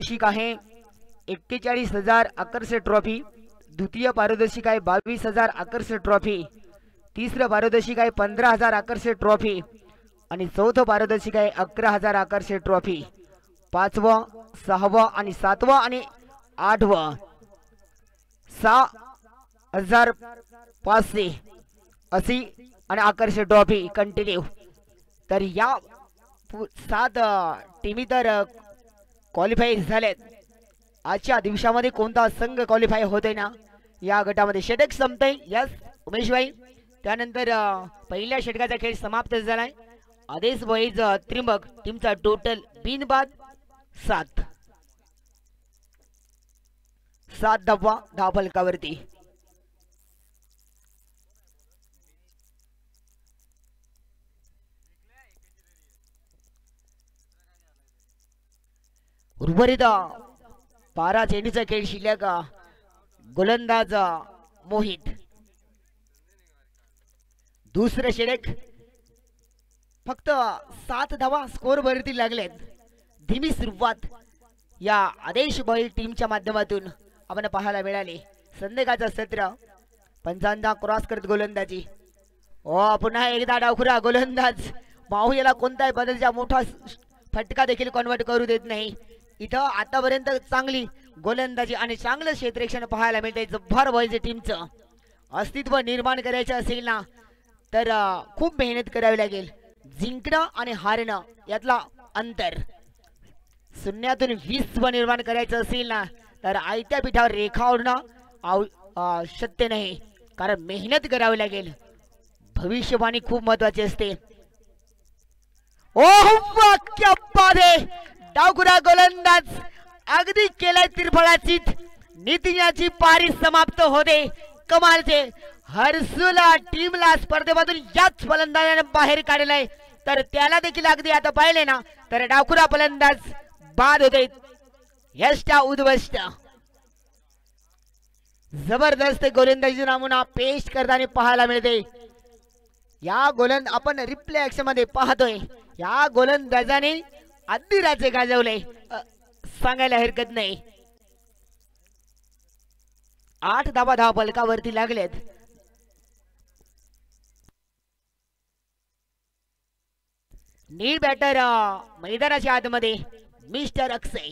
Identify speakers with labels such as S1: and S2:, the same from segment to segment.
S1: पारितोषिक आहे 41,000 आकर्षक ट्रॉफी, द्वितीय पारितोषिक आहे 22,000 आकर्षक ट्रॉफी, तिसरं पारितोषिक आहे 15,000 आकर्षक ट्रॉफी आणि चौथं पारितोषिक आहे 11,000 आकर्षक ट्रॉफी. पाचवं, सहावं आणि सातवं आणि आठवं 6,500 अशी आणि आकर्षक ट्रॉफी कंटिन्यू. तर या 7 टीमी तर क्वालिफाय झालेत. आजच्या दिवसामध्ये कोणता संघ क्वालिफाय होतोय ना या गटामध्ये? षटक संपतंय. यस उमेश भाई. त्यानंतर पहिल्या षटकाचा खेळ समाप्त झालाय. आदेश बॉईज त्रिंबक टीमचा टोटल बिनबाद 7 धावा धावफलकावरती. उर्वरित 12 चेंडूचा खेळ शिल्लक. गोलंदाज मोहित. दुसरे षटक फक्त 7 धावा स्कोर वरती लागलेत. धीमी सुरुवात या आदेश बॉईल टीमच्या माध्यमातून आपण पाहायला मिळाले. संदेगाचा सत्र पंचांदा क्रॉस करत गोलंदाजी. पुन्हा एकदा डावखुरा गोलंदाज माहू याला कोणत्याही बदलचा मोठा फटका देखील कन्वर्ट करू देत नाही. इथं आतापर्यंत चांगली गोलंदाजी आणि चांगलं क्षेत्ररक्षण पाहायला मिळते. जब्बार बॉईज टीमचं अस्तित्व निर्माण करायचं असेल ना तर खूप मेहनत करावी लागेल. जिंकणं आणि हारणं यातला अंतर. शून्यातून 20 निर्माण करायचं असेल ना तर आयत्या पिठावर रेखावणं शक्य नाही, कारण मेहनत करावी लागेल. भविष्यवाणी खूप महत्वाची असते. क्या बात आहे. डावखुरा गोलंदाज अगदी केलाय तिरफळाची. नितीनाची पारी समाप्त होते. कमालचे. हर्षुला टीमला स्पर्धेमधून याच फलंदाजाने बाहेर काढलाय, तर त्याला देखील अगदी आता पाहिले ना तर डावखुरा फलंदाज बाद होते. यष्टा उद्ध्वस्त. जबरदस्त गोलंदाजी नमुना पेश करताना पाहायला मिळते. या आपण रिप्ले ऍक्शन मध्ये पाहतोय. या गोलंदाजाने अधिराचे गाजवले सांगायला हरकत नाही. 8 धावा धावफलकावरती लागलेत. नील बॅटर मैदानाच्या आतमध्ये मिस्टर अक्षय.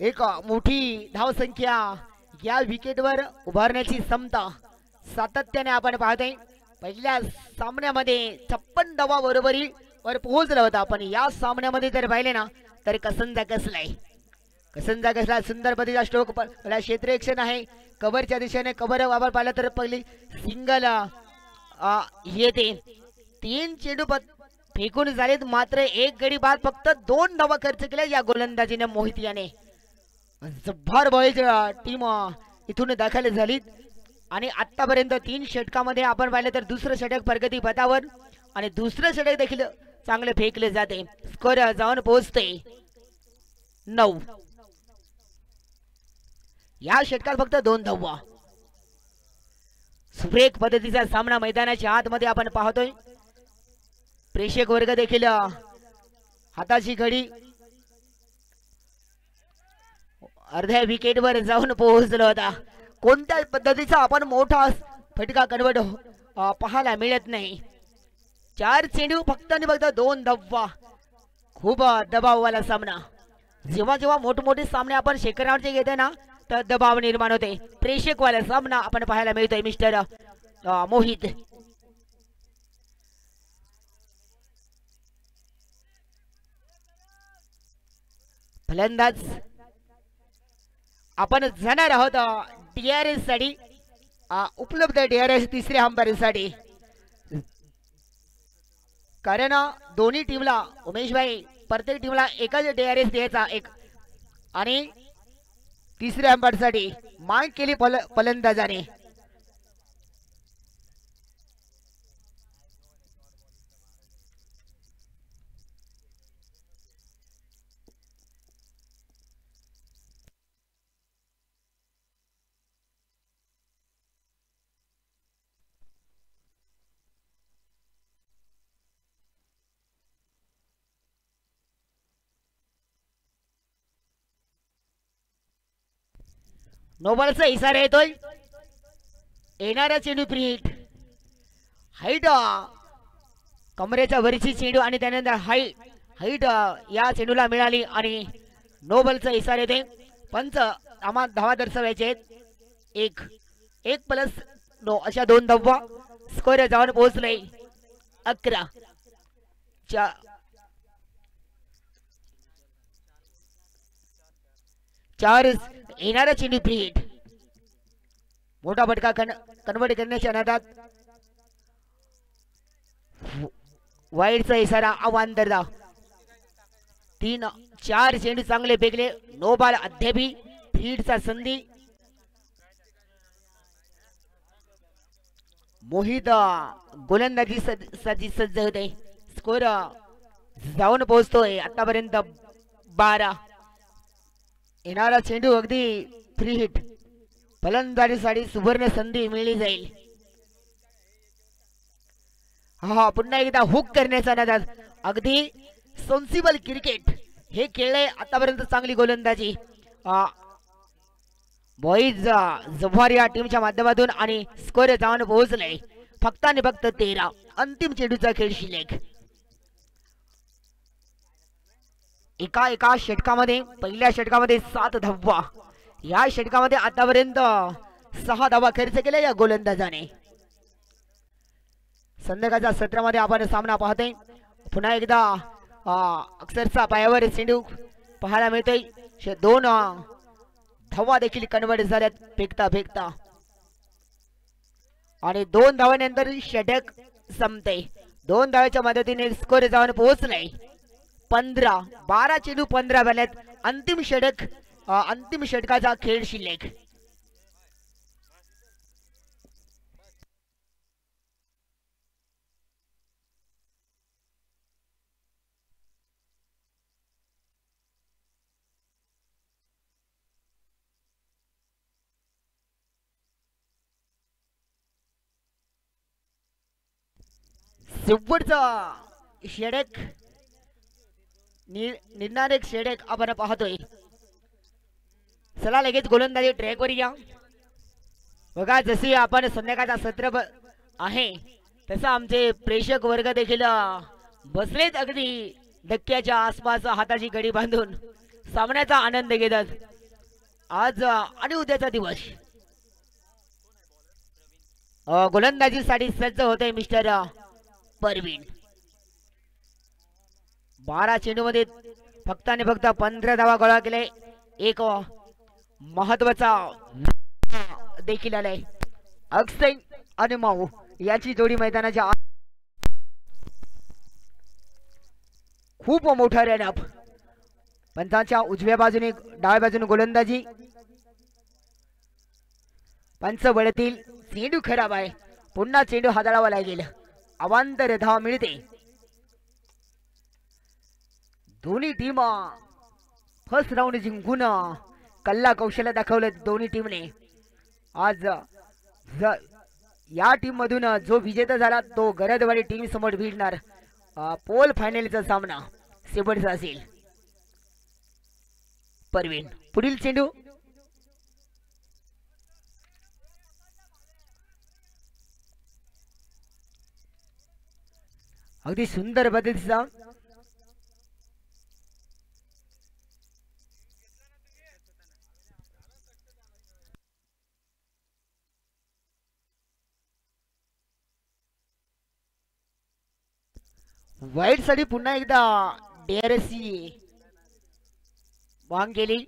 S1: एक मोठी धावसंख्या या विकेटवर उभारण्याची क्षमता सातत्याने आपण पाहतोय. पहिल्या सामन्यामध्ये 56 धावा बरोबरीवर पोहोचला होता, पण या सामन्यामध्ये जर पाहिले ना तर कसंजा कसला सुंदर पद्धतीचा स्ट्रोक क्षेत्ररक्षण आहे. कव्हरच्या दिशेने कव्हर वापर पाहिला तर पहिली सिंगल येते. 3 चेंडू फेकून झालेत, मात्र एक गडी बाद. फक्त 2 धावा खर्च केल्या या गोलंदाजीने मोहित याने. जब्बार बॉईज टीम इथून दाखल झाली आणि आतापर्यंत 3 षटकामध्ये आपण पाहिलं तर दुसरं षटक प्रगती पथावर आणि दुसरं षटक देखील चांगले फेकले जाते. स्कोर जाऊन पोहोचते 9. या षटकात फक्त 2 धावा. सुरेख पद्धतीचा सामना मैदानाच्या आतमध्ये आपण पाहतोय. प्रेक्षक वर्ग देखील हाताची घडी अर्ध्या विकेटवर जाऊन पोहोचला होता. कोणत्या पद्धतीचा आपण मोठा फटका कन्वर्ट पाहायला मिळत नाही. 4 चेंडू फक्त आणि फक्त 2 धावा. खूप दबाववाला सामना. जेव्हा मोठमोठे सामने आपण शेकरावरचे घेते ना तर दबाव निर्माण होते. प्रेक्षकवाला सामना आपण पाहायला मिळतोय मिस्टर मोहित. फलंदाज आपण जाणार आहोत DRS साठी. उपलब्ध DRS तिसऱ्या अंपायरसाठी, कारण दोन्ही टीमला उमेश भाई प्रत्येक टीमला एकच DRS द्यायचा एक, आणि तिसऱ्या अंपायरसाठी माग केली फलंदाजाने. नो बॉलचा इशारा येतोय. येणारा चेंडू फ्री हिट. हाईट कमरेच्या वरची चेंडू आणि त्यानंतर हाईट या चेंडूला मिळाली आणि नो बॉलचा इशारा येते. पंच आम्हा धावा दर्शवायचे आहेत. 1+9 अशा 2 धावा. स्कोर जाऊन पोहोचले 11. चार येणारा चेंडू फ्री हिट. मोठा फटका कन्वर्ट करण्याच्या नादात वाईडचा इशारा. आव्हान धाव. 3-4 चेंडू चांगले फेकले. नो बॉल अद्यापही फीडचा संधी. मोहित गोलंदाजी साठी सज्ज होते. स्कोर जाऊन पोहोचतोय आतापर्यंत 12. येणारा चेंडू अगदी फ्री हिट. फलंदाजीसाठी सुवर्ण संधी मिळली जाईल. हा पुन्हा एकदा हुक करण्याचा नादात. अगदी सेन्सिबल क्रिकेट हे खेळले आतापर्यंत. चांगली गोलंदाजी बॉईज जव्हार या टीमच्या माध्यमातून आणि स्कोर जाऊन पोहोचले फक्त आणि फक्त 13. अंतिम चेंडूचा खेळ शिल्लक. एका षटकामध्ये पहिल्या षटकामध्ये 7 धावा. या षटकामध्ये आतापर्यंत 6 धावा खर्च केल्या या गोलंदाजाने. संध्याकाळच्या सत्रामध्ये आपण सामना पाहतोय. पुन्हा एकदा अक्षरशः पायावर चेंडू पाहायला मिळतोय. 2 धावा देखील कन्वर्ट झाल्यात फेकता आणि 2 धावांनंतर षटक संपते. 2 धावाच्या मदतीने स्कोर जाऊन पोहोचले 15. 12 चेंडू 15 झाल्यात. अंतिम षटकाचा खेळ शिल्लक. शेवटचा षटक निर्णायक षटक आपण पाहतोय. चला लगेच गोलंदाजी ट्रॅकवर या. बघा जशी आपण संध्याकाळचा सत्र आहे तसं आमचे प्रेक्षक वर्ग देखील बसलेत अगदी धक्क्याच्या आसपास हाताची गडी बांधून सामन्याचा आनंद घेतात. आज आणि उद्याचा दिवस गोलंदाजीसाठी सज्ज होते मिस्टर परवीन. 12 चेंडू मध्ये फक्त आणि फक्त 15 धावा गोळा केले. एक महत्वाचा देखील आलाय. अक्षय आणि माऊ याची जोडी मैदानाच्या खूप मोठा रनअप. पंचांच्या उजव्या बाजूने डाव्या बाजूने गोलंदाजी. पंच बळतील. चेंडू खराब आहे. पुन्हा चेंडू हाताळावा लागेल. अवांतर धाव मिळते. दोन्ही टीम फर्स्ट राऊंड जिंकून कल्ला कौशल्य दाखवलं दोन्ही टीमने. आज या टीम मधून जो विजेता झाला तो गरदवाडी टीम समोर भिडणार पोल फायनलचा सामना शेवटचा असेल. परवीन पुढील चेंडू. अगदी सुंदर पद्धतीचा वाईट साठी पुन्हा एकदा DRC वांग गेली.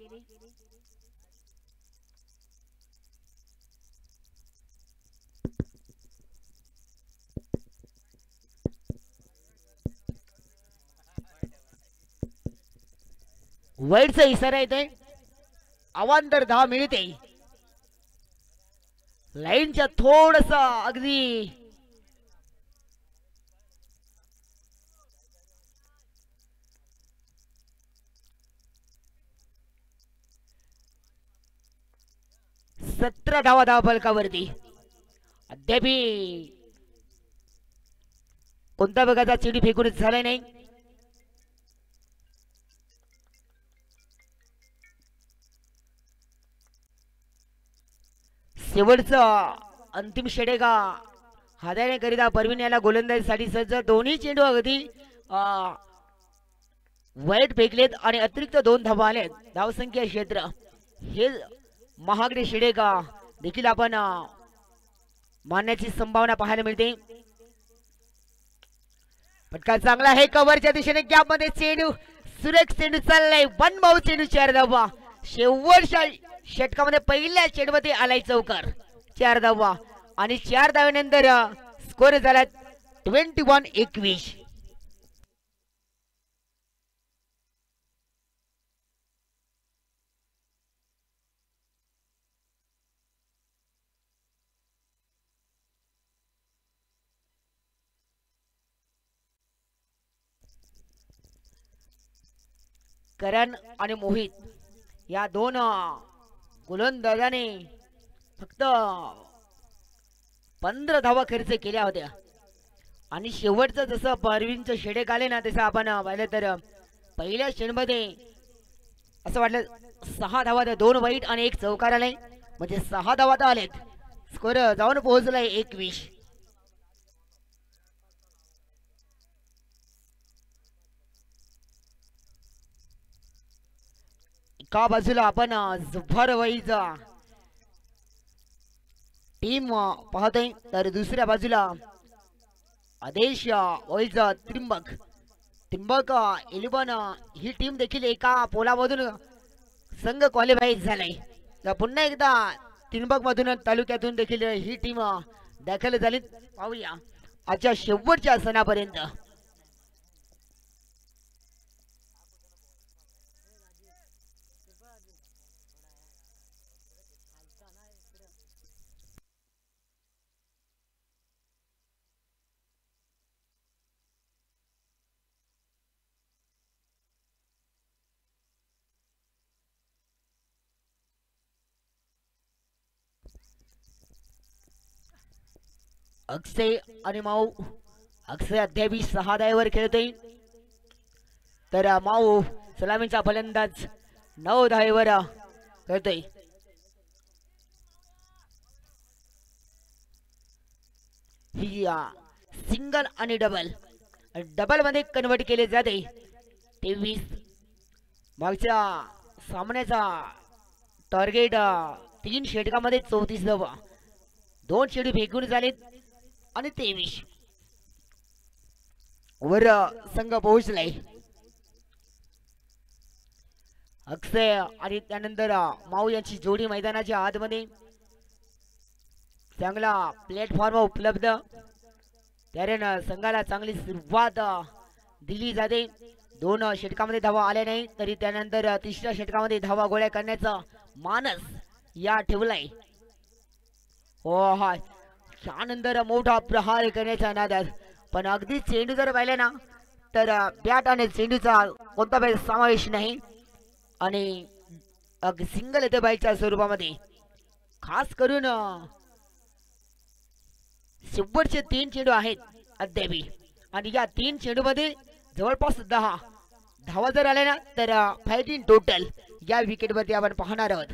S1: वाईटचा इशारा येतोय. अवांतर धाव मिळते. लाईनच्या थोडसा अगदी सतरा धावा फलकावरती. अद्याप कोणत्या प्रकारचा चेंडू फेकून झाला नाही. शेवटचं अंतिम षटका हाताळण्याकरिता परवीन याला गोलंदाजीसाठी सज्ज. दोन्ही चेंडू अगदी वाईट फेकलेत आणि अतिरिक्त 2 धावा आलेत. धावसंख्या क्षेत्र हे महागडे षटका देखील आपण मारण्याची संभावना पाहायला मिळते. फटका चांगला आहे कव्हरच्या दिशेने. गॅप मध्ये चेंडू सुरेख चेंडू चाललाय. 1 बाउंड चेंडू 4 धावा. शेवटच्या षटकामध्ये पहिल्या चेंडूमध्ये आलाय चौकार. 4 धावा आणि 4 धाव्यानंतर स्कोर झाला 21-21. करण आणि मोहित या दोन गोलंदाजाने फक्त 15 धावा खर्च केल्या होत्या आणि शेवटचं जसं परवीनचं षटक आले ना तसं आपण पाहिलं तर पहिल्या षटकामध्ये असं वाटलं 6 धावा, 2 वाईट आणि 1 चौकार आले म्हणजे 6 धावा तर आलेत. स्कोर जाऊन पोहोचलाय 21. एका बाजूला आपण जुफारवाईचा टीम पाहतोय तर दुसऱ्या बाजूला आदेश वाईचा त्रिंबक 11 ही टीम देखील एका पोलामधून संघ क्वालिफाईड झालाय. तर पुन्हा एकदा त्रिंबक मधून तालुक्यातून देखील ही टीम दाखल झाली. पाहूया आजच्या शेवटच्या सणापर्यंत. अक्षय आणि माऊ. अक्षय अद्याप 6 धावेवर खेळतोय तर माऊ सलामीचा फलंदाज 9 धावेवर खेळतोय. ही सिंगल आणि डबल मध्ये कन्वर्ट केले जाते. 23 मागच्या सामन्याचा टार्गेट 3 षटकामध्ये 34 धावा. 2 चेंडू फेकून झालेत आणि 23 वर संघ पोहोचलाय. अक्षय आणि त्यानंतर माऊ यांची जोडी मैदानाच्या आतमध्ये चांगला प्लॅटफॉर्म उपलब्ध त्याने संघाला चांगली सुरुवात दिली जाते. 2 षटकामध्ये धावा आल्या नाही तरी त्यानंतर तिसऱ्या षटकामध्ये धावा गोळ्या करण्याचा मानस या ठेवलाय. हो हा त्यानंतर मोठा प्रहार करण्याच्या नादात पण अगदी चेंडू जर पाहिला ना तर बॅट आणि चेंडूचा कोणता समावेश नाही आणि सिंगल येते बाईच्या स्वरूपामध्ये. खास करून शेवटचे 3 चेंडू आहेत अद्यापी आणि या 3 चेंडू मध्ये जवळपास 10 धावा जर आल्या ना तर 15 टोटल या विकेटवरती आपण पाहणार आहोत.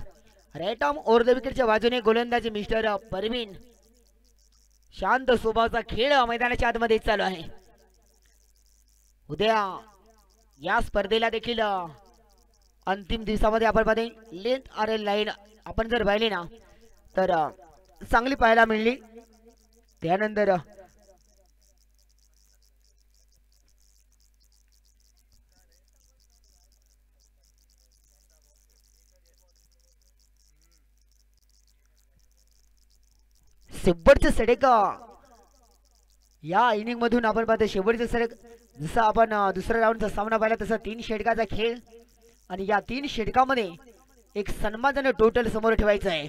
S1: राईट आर्म ओव्हर द विकेटच्या बाजूने गोलंदाजी मिस्टर परवीन. शांत स्वभावाचा खेळ मैदानाच्या आतमध्ये चालू आहे. उद्या या स्पर्धेला देखील अंतिम दिवसामध्ये आपण पाहते लेंथ आर लाईन आपण जर पाहिली ना तर चांगली पाहायला मिळली. त्यानंतर शेवटचं षटक या इनिंग मधून आपण पाहतो. शेवटचं षटक जसं आपण दुसऱ्या राऊंडचा सामना पाहिला तसं 3 षटकाचा खेळ आणि या 3 षटकामध्ये एक सन्मानजनक टोटल समोर ठेवायचं आहे.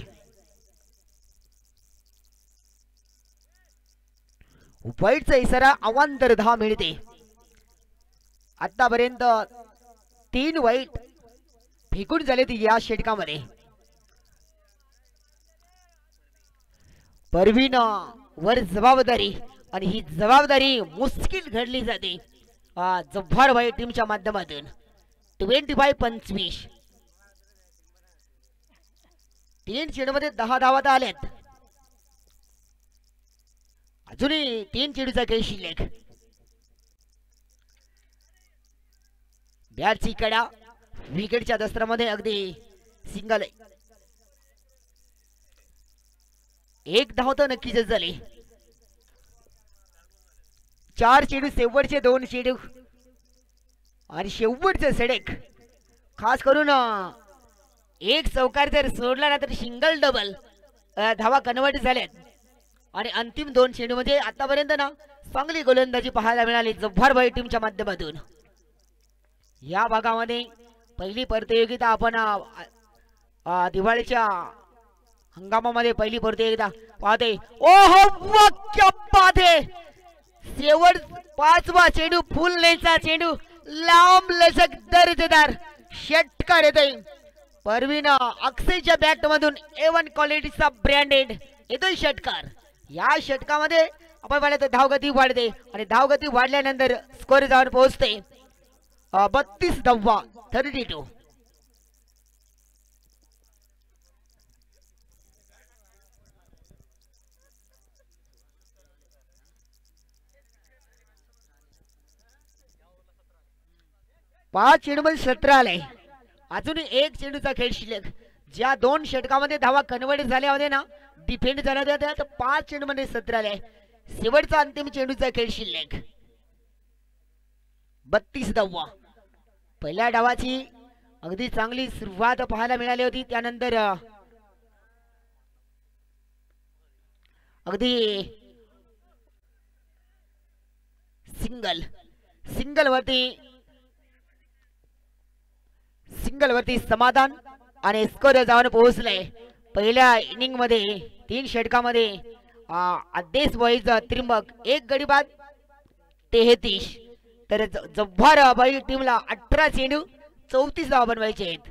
S1: वाईटचा इशारा अवांतर 10 मिळते. आतापर्यंत 3 वाईट फेकून झालेत या षटकामध्ये. परवीन वर जबाबदारी आणि ही जबाबदारी मुश्किल घडली जाते जुफारवाई टीमच्या माध्यमातून. 25-25 3 चेंडूमध्ये 10 धावा आल्यात. अजूनही 3 चेंडूचा खेळ शिल्लक. बॅटची कडा विकेटच्या दस्त्रामध्ये अगदी सिंगल. एक धाव तर नक्कीच झाली. 4 चेंडू शेवटचे 2 चेंडू आणि शेवटचे षटक. खास करून एक चौकार जर सोडला ना तर सिंगल डबल धावा कन्वर्ट झाल्यात. आणि अंतिम 2 चेंडू म्हणजे आतापर्यंत ना चांगली गोलंदाजी पाहायला मिळाली जब्बारबाई टीमच्या माध्यमातून. या भागामध्ये पहिली प्रतियोगिता आपण दिवाळीच्या हंगामामध्ये पहिली प्रतियोगिता पाहते. ओहो क्या बात है. शेवट 5वा चेंडू फुल लेनचा चेंडू लांब लचक दर्जेदार षटकार येतोय. परवीन अक्षयच्या बॅट मधून A1 क्वालिटीचा ब्रँडेड येतोय षटकार. या षटकामध्ये आपण पाहिलं तर धावगती वाढते आणि धावगती वाढल्यानंतर स्कोर जाऊन पोहोचते 32 धावा 32. पाच चेंडूमध्ये 17 आले. अजूनही एक चेंडूचा खेळ शिल्लक. ज्या 2 षटकामध्ये धावा कन्वर्ट झाल्या होत्या ना डिफेंड झाल्या होत्या तर 5 चेंडूमध्ये 17 आले. शेवटचा अंतिम चेंडूचा खेळ शिल्लक 32 धावा. पहिल्या डावाची अगदी चांगली सुरुवात पाहायला मिळाली होती. त्यानंतर अगदी सिंगल वरती समाधान आणि स्कोर जाऊन पोहोचले. पहिल्या इनिंग मध्ये 3 षटकामध्ये आदेश वाईज त्रिंबक 1 गडी बाद 33. तर जब्बारबाई टीमला 18 चेंडू 34 धावा बनवायचे आहेत.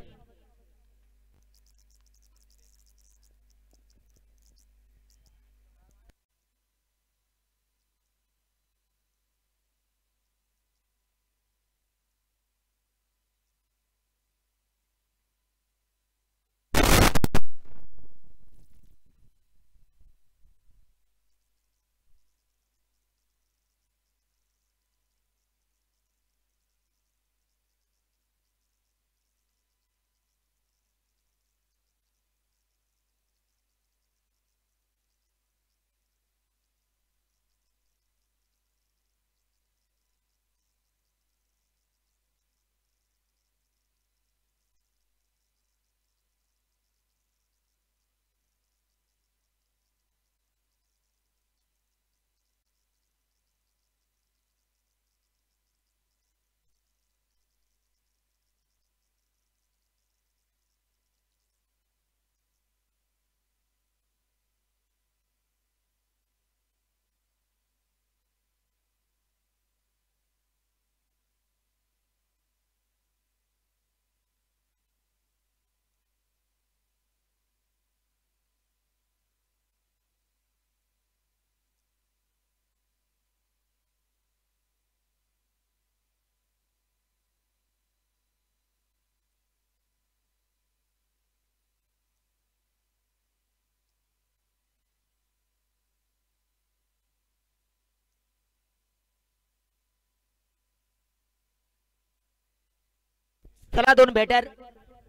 S1: चला 2 बॅटर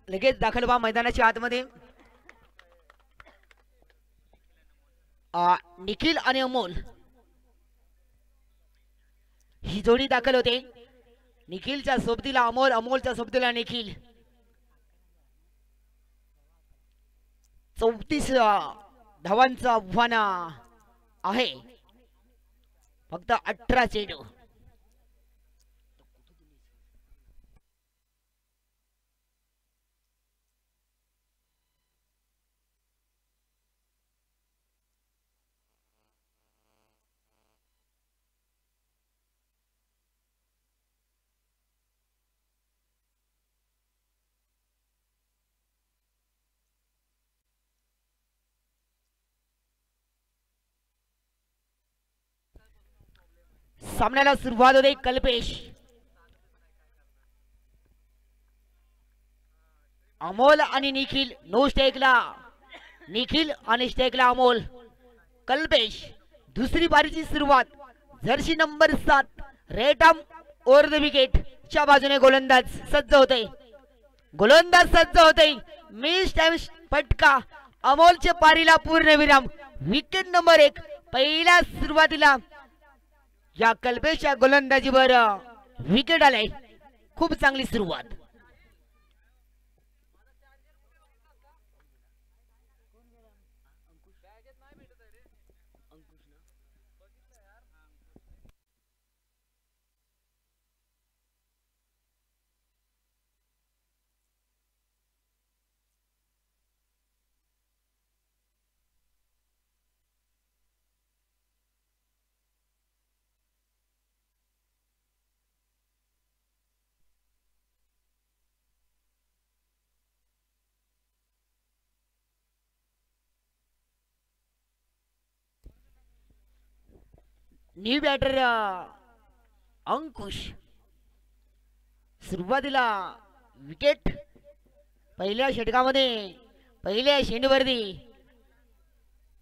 S1: लगेच दाखल व्हा मैदानाच्या आतमध्ये. निखिल आणि अमोल ही जोडी दाखल होते. निखिलच्या सोबतीला अमोल, अमोलच्या सोबतीला निखिल. 34 धावांचं आव्हान आहे. फक्त 18 चेंडू. सामन्याला सुरुवात होते. कल्पेश, अमोल आणि निखिल. नो स्टेकला निखिल आणि स्टेकला अमोल. कल्पेश दुसरी पारीची सुरुवात. Jersey number 7 rectum over the wicket च्या बाजूने गोलंदाज सज्ज होते. गोलंदाज सज्ज होते. मिस टाइम फटका. अमोलचे पारीला पूर्ण विराम. Wicket number 1. पहिल्या सुरुवातीला या कल्पेशच्या गोलंदाजीवर विकेट आले. खूप चांगली सुरुवात. न्यू बॅटर अंकुश. सुरुवातीला विकेट. पहिल्या षटकामध्ये पहिल्या शेंडूवरती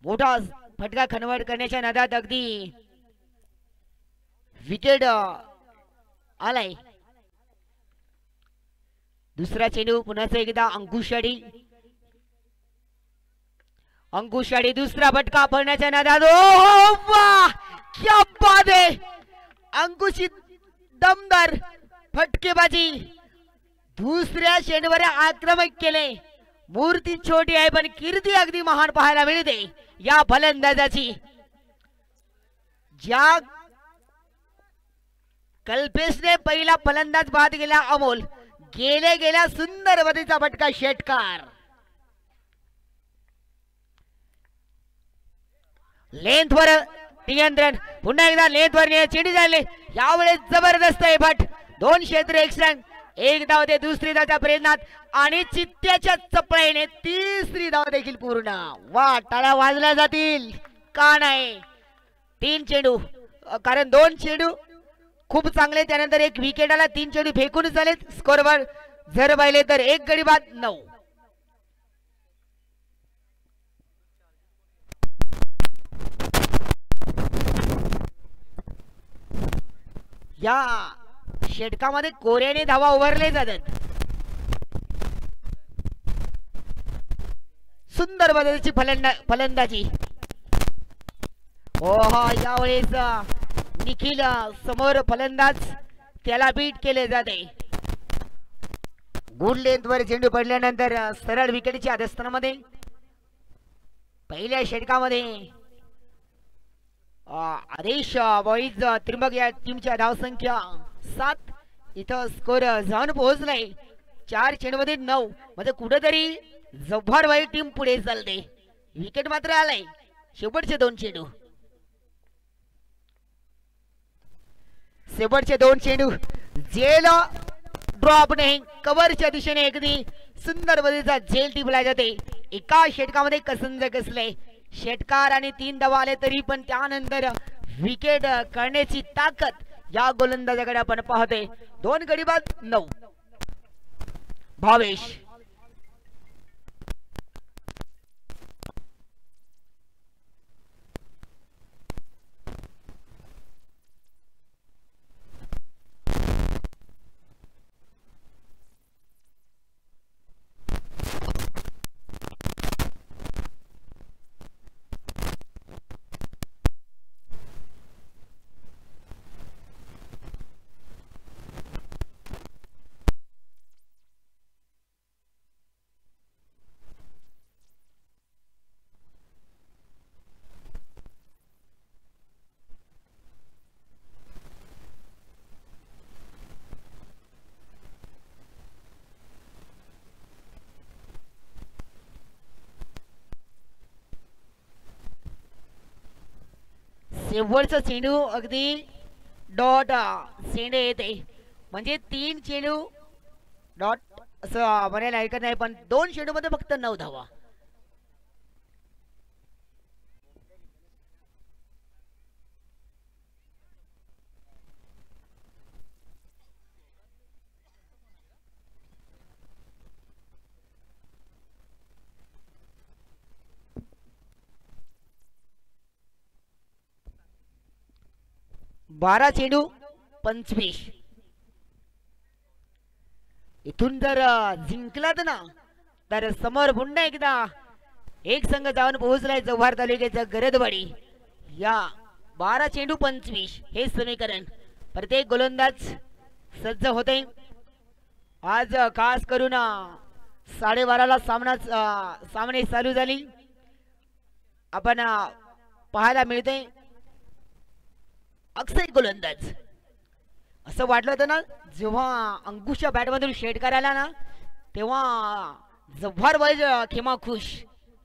S1: मोठा फटका कन्वर्ट करण्याच्या नादात अगदी विकेट आलाय. दुसरा चेंडू पुन्हा एकदा अंकुशाडी. अंकुशाडी दुसरा फटका पडण्याच्या नादात. ओ वाह क्या बात है. अंकुशी दमदार फटकेबाजी. दुसऱ्या चेंडूवर आक्रमक केले. मूर्ती छोटी आहे पण कीर्ती अगदी महान पाहायला मिळते या फलंदाजाची. ज्या कल्पेशने पहिला फलंदाज बाद गेला अमोल. गेल्या सुंदर वतीचा फटका षटकार. लेंथवर नियंत्रण. पुन्हा एकदा लेंथवर चेंडू झाले. यावेळेस जबरदस्त आहे भट. 2 क्षेत्र 1 रन. 1 धाव ते दुसरी धावच्या प्रयत्नात आणि चित्त्याच्या चपळाईने तिसरी धाव देखील पूर्ण. वा टाळ्या वाजल्या जातील का नाही. 3 चेंडू कारण 2 चेंडू खूप चांगले. त्यानंतर 1 विकेट आला. 3 चेंडू फेकून झाले. स्कोरवर जर पाहिले तर 1 गडी बाद 9. या षटकामध्ये कोऱ्याने धावा उभारले जातात. सुंदर बदलची फलंदाजी. ओहा यावेळेस निखिल समोर फलंदाज त्याला बीट केले जाते. गुड लेंथवर चेंडू पडल्यानंतर सरळ विकेटच्या अधस्थानामध्ये. पहिल्या षटकामध्ये आदेश बॉईज त्रिंबक या टीमच्या धावसंख्या 7. इथं स्कोर जाऊन पोहोचलाय 4 चेंडूमध्ये 9. म्हणजे कुठेतरी जब्बारबाई टीम पुढे चालते. विकेट मात्र आलाय शेवटचे 2 चेंडू. शेवटचे 2 चेंडू जेल ड्रॉप नाही. कव्हरच्या दिशेने अगदी सुंदर पद्धतीचा झेल टिपला जाते. एका षटकामध्ये कसंज कसले. षटकार आणि 3 धावा आले तरी पण त्यानंतर विकेट करण्याची ताकद या गोलंदाजाकडे आपण पाहतोय. 2 गडी बाद 9. भावेश. शेवटचा चेंडू अगदी डॉट चेंडू येते. म्हणजे 3 चेंडू डॉट असं म्हणायला ऐकत नाही पण 2 चेंडू मध्ये फक्त 9 धावा. 12 चेंडू 25. इथून जर जिंकलात ना तर समोर पुन्हा एकदा एक संघ जाऊन पोहोचलाय जव्हार तालुक्याचा गरदवाडी. या 12 चेंडू 25 हे समीकरण. प्रत्येक गोलंदाज सज्ज होते. आज खास करून 12:30ला सामने चालू झाली. आपण पाहायला मिळते अक्षय गोलंदाज. असं वाटलं होतं ना जेव्हा अंकुशच्या बॅटमधून षटकार आला ना तेव्हा जव्हार वाईज खेमा खुश.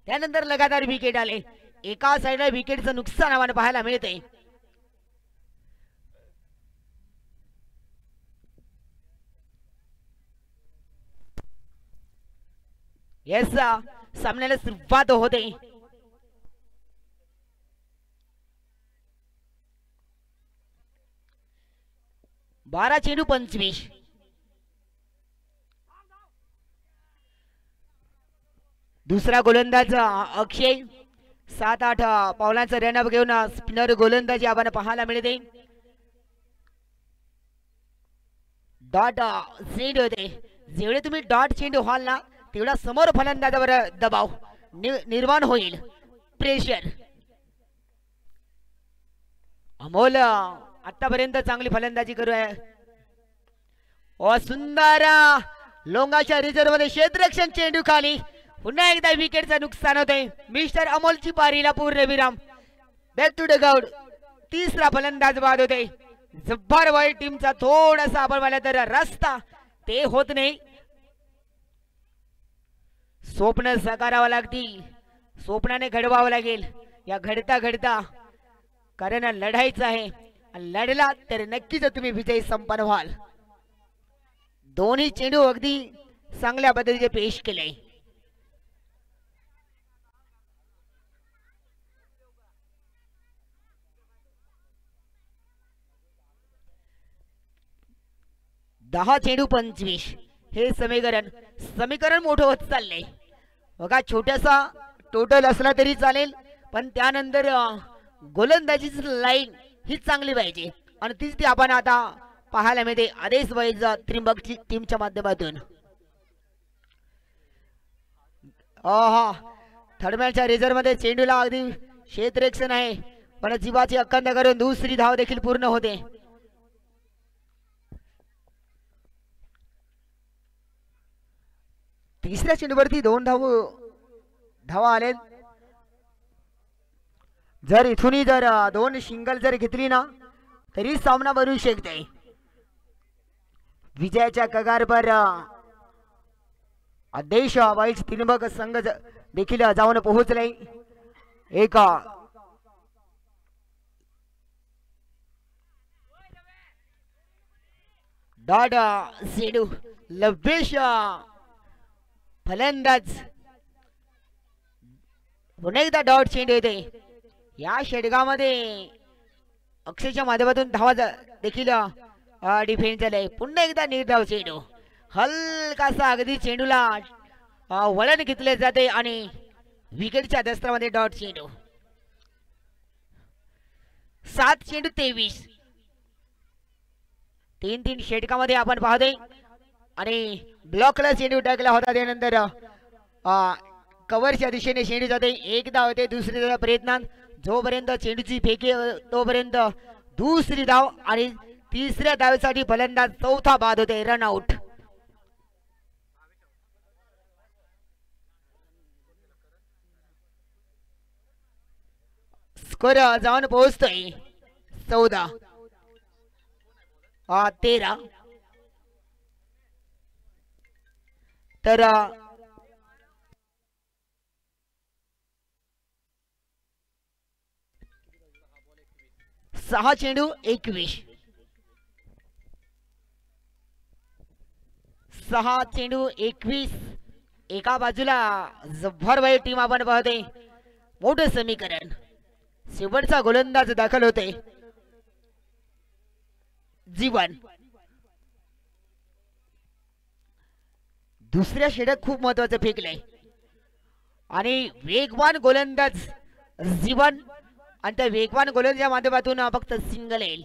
S1: त्यानंतर लगातार विकेट आले. एका साईडला विकेटचं नुकसान आम्हाला पाहायला मिळते. येस सामन्याला सुरुवात होते. बारा चेंडू 25. दुसरा गोलंदाज अक्षय 7-8 पावलांचा रनअप घेऊन स्पिनर गोलंदाजी आपण पाहायला मिळते. डॉट चेंडू होते. जेवढे तुम्ही डॉट चेंडू व्हाल ना तेवढा समोर फलंदाजावर दबाव निर्माण होईल. प्रेशर. अमोल आतापर्यंत चांगली फलंदाजी करू आहे. सुंदर लोंगाच्या रिझर्व मध्ये क्षेत्ररक्षण चेंडू खाली. पुन्हा एकदा विकेटचं नुकसान होते. मिस्टर अमोलची पारीला पूर्ण विराम. Back to the ground. तिसरा फलंदाज बाद होते. जब्बार वाईट टीमचा थोडासा आपण मला तर रस्ता ते होत नाही. स्वप्न साकारावं लागतील. स्वप्नाने घडवावं लागेल. या घडता घडता कारण लढायचं आहे. लढला तर नक्कीच तुम्ही विजयी संपन्न व्हाल. दोन्ही चेंडू अगदी चांगल्या पद्धतीने पेश केले. दहा चेंडू 25 हे समीकरण मोठं होत चाललंय बघा. छोटासा टोटल असला तरी चालेल पण त्यानंतर गोलंदाजीची लाईन ही चांगली पाहिजे आणि तीच ती आपण आता पाहायला मिळते आदेश वाईज त्रिंबक टीमच्या माध्यमातून. थर्डमॅनच्या रिझर्व मध्ये चेंडूला अगदी क्षेत्ररक्षण आहे पण जीवाची अखंड करून दुसरी धाव देखील पूर्ण होते. तिसऱ्या चेंडूवरती 2 धावा आले. जर इथूनही जर 2 सिंगल जर घेतली ना तरी सामना बनवू शकते. विजयाच्या कगारवर आदेश वाईज त्रिंबक संघ देखील जाऊन पोहोचले. एक डॉट चेंडू लवेश फलंदाज. पुन्हा एकदा डॉट चेंडू येते. या षटकामध्ये अक्षयच्या माध्यमातून धावा देखील डिफेंस झाले. पुन्हा एकदा निर्धाव चेंडू हलकासा अगदी चेंडूला वळण घेतले जाते आणि विकेटच्या दस्त्रामध्ये डॉट चेंडू. 7 चेंडू 23. 3-3 षटकामध्ये आपण पाहतोय आणि ब्लॉकला चेंडू टाकला होता. त्यानंतर कव्हरच्या दिशेने चेंडू जाते. एकदा होते दुसरी प्रयत्नात जोपर्यंत चेंडूची फेकी तोपर्यंत दुसरी धाव आणि तिसऱ्या धावेसाठी फलंदाज चौथा बाद होते. रनआउट. स्कोर जाऊन पोहोचतोय 14-13. तर 6 चेंडू 21. 6 चेंडू 21. एका बाजूला जब्बारबाई टीम आपण पाहते. मोठं समीकरण. शेवटचा गोलंदाज दाखल होते जीवन. दुसऱ्या षटक खूप महत्वाचं फेकलंय आणि वेगवान गोलंदाज जीवन आणि त्या वेगवान गोलंदाजाच्या माध्यमातून फक्त सिंगल येईल.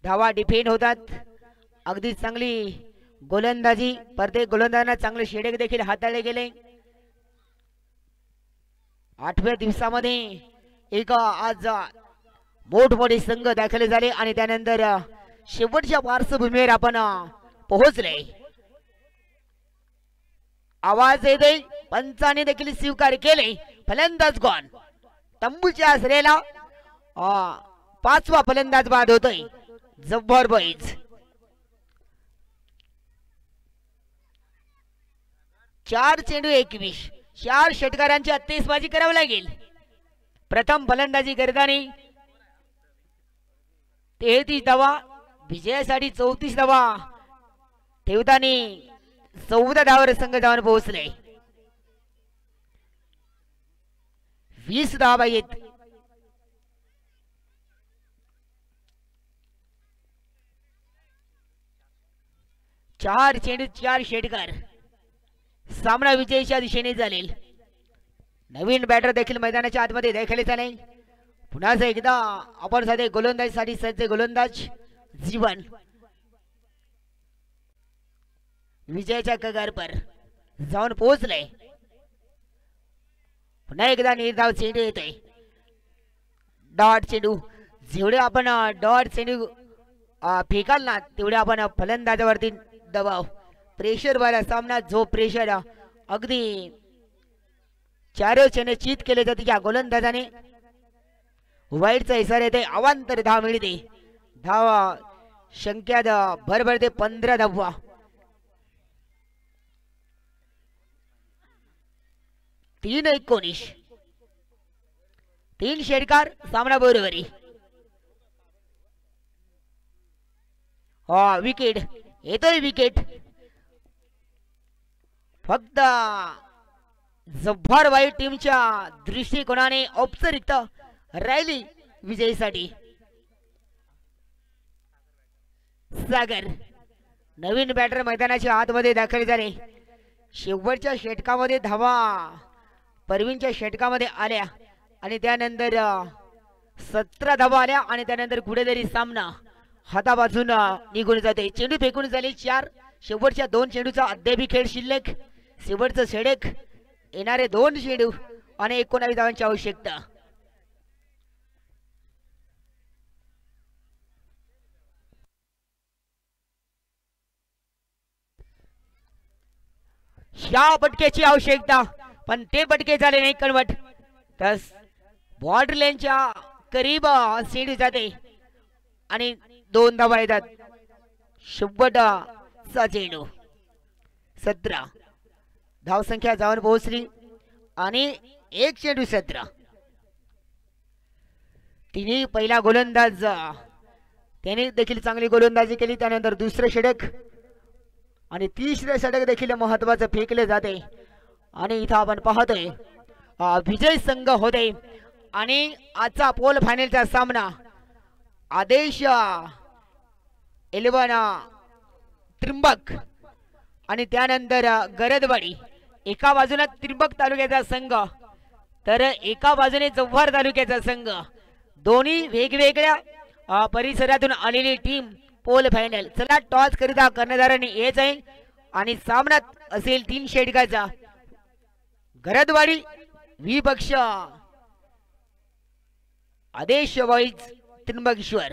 S1: धावा डिफेंड होतात. अगदी चांगली गोलंदाजी, प्रत्येक गोलंदाजांना चांगले षटक देखील हाताळले गेले. 8व्या दिवसामध्ये एक आज मोठमोठे संघ दाखल झाले आणि त्यानंतर शेवटच्या पार्श्वभूमीवर आपण पोहोचले. आवाज येतोय, पंचाने देखील स्वीकार केले. फलंदाज गॉन. तंबूच्या आसरेला 5वा फलंदाज बाद होतोय. जब्बार बॉईज 4 चेंडू 21. 4 षटकारांची आतिषबाजी करावी लागेल. प्रथम फलंदाजी करताना 33 धावा, विजयासाठी 34 धावा ठेवताना 14 धावावर संघ धावून पोहोचले. 20 धावा आहेत. चार चेंडू 4 षटकार. सामना विजयाच्या दिशेने चालेल. नवीन बॅटर देखील मैदानाच्या आतमध्ये दाखल झाले. पुन्हा एकदा आपण साधे गोलंदाजीसाठी सज्ज गोलंदाज जीवन विजयाच्या कगारवर जाऊन पोहोचले. पुन्हा एकदा निर्धाव चेंडू येतोय. डॉट चेंडू. जेवढे आपण डॉट चेंडू फेकाल ना तेवढे आपण फलंदाजावरती दबाव प्रेशर वाला सामना, जो प्रेशर अगदी चारो चेंडू चित केले जाते. या गोलंदाजाने वाईटचा इशारा येते. अवांतर धाव मिळते. धावा संख्यात भरभरते 15 धावा. तीन 19. 3 षटकार. सामना बरोबरी. विकेट येतोय. विकेट फक्त जब्बार वाईट टीमच्या दृष्टिकोनाने औपचारिक राहिली विजयीसाठी. सागर नवीन बॅटर मैदानाच्या आतमध्ये दाखल झाले. शेवटच्या षटकामध्ये धावा परवीनच्या षटकामध्ये आल्या आणि त्यानंतर 17 धावा आल्या आणि त्यानंतर कुठेतरी सामना हाताबाजून निघून जाते. चेंडू फेकून झाले 4. शेवटच्या 2 चेंडूचा अद्यापही खेळ शिल्लक. शेवटचं षटक, येणारे 2 चेंडू आणि 19 धावांची आवश्यकता. ह्या बटकेची आवश्यकता, पण ते बटके झाले नाही कन्वर्ट. तस बॉर्डर लाईनच्या करीब चेंडू जाते आणि 2 धावा येतात. शेवटचा चेंडू. 17 धावसंख्या जाऊन पोहोचली आणि 1 चेंडू 17. तिने पहिला गोलंदाज त्याने देखील चांगली गोलंदाजी केली. त्यानंतर दुसरे षटक आणि तिसरे षटक देखील महत्वाचं फेकले जाते. आणि इथं आपण पाहतोय विजय संघ होते. आणि आजचा पोल फायनलचा सामना आदेश 11 त्रिंबक आणि त्यानंतर गरदवाडी. एका बाजूला त्रिंबक तालुक्याचा संघ तर एका बाजूने जव्हार तालुक्याचा संघ. दोन्ही वेगवेगळ्या परिसरातून आलेली टीम पोल फायनल. चला टॉस करिता कर्णधारांनी यायचं आहे आणि सामन्यात असेल 3 षटकाचा. गरदवाडी विपक्ष आदेश बॉईज त्रिंबकेश्वर.